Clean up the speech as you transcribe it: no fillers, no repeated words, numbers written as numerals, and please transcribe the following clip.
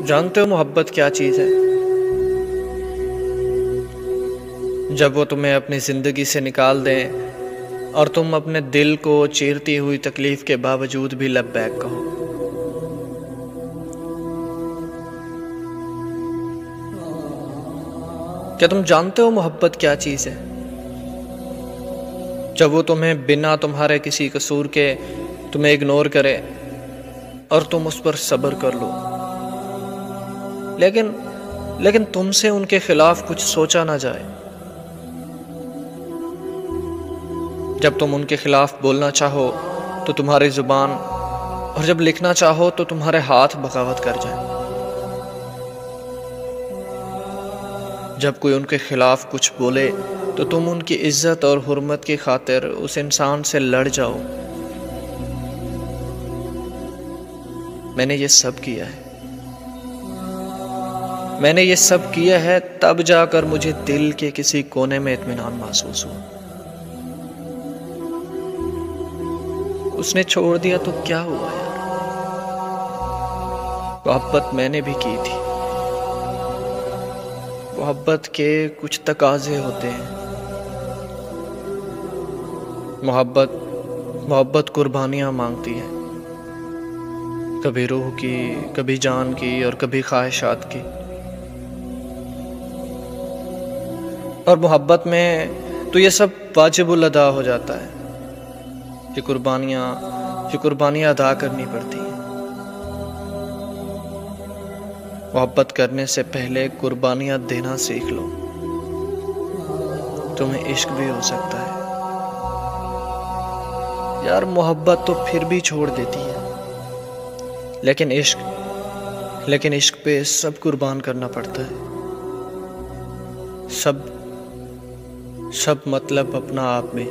जानते हो मोहब्बत क्या चीज़ है? जब वो तुम्हें अपनी ज़िंदगी से निकाल दें और तुम अपने दिल को चीरती हुई तकलीफ़ के बावजूद भी लबैक कहो। क्या तुम जानते हो मोहब्बत क्या चीज़ है? जब वो तुम्हें बिना तुम्हारे किसी कसूर के तुम्हें इग्नोर करे और तुम उस पर सब्र कर लो, लेकिन तुमसे उनके खिलाफ कुछ सोचा ना जाए। जब तुम उनके खिलाफ बोलना चाहो तो तुम्हारी जुबान, और जब लिखना चाहो तो तुम्हारे हाथ बगावत कर जाए। जब कोई उनके खिलाफ कुछ बोले तो तुम उनकी इज्जत और हुर्मत की खातिर उस इंसान से लड़ जाओ। मैंने ये सब किया है। मैंने ये सब किया है, तब जाकर मुझे दिल के किसी कोने में इत्मीनान महसूस हुआ। उसने छोड़ दिया तो क्या हुआ यार? मोहब्बत मैंने भी की थी। मोहब्बत के कुछ तकाजे होते हैं। मोहब्बत कुर्बानियां मांगती है, कभी रूह की, कभी जान की और कभी ख्वाहिशात की। और मोहब्बत में तो ये सब वाजिबुल अदा हो जाता है। ये कुर्बानियां अदा करनी पड़ती हैं। मोहब्बत करने से पहले कुर्बानियां देना सीख लो, तुम्हें इश्क भी हो सकता है। यार मोहब्बत तो फिर भी छोड़ देती है, लेकिन इश्क पे सब कुर्बान करना पड़ता है। सब मतलब अपना आप में।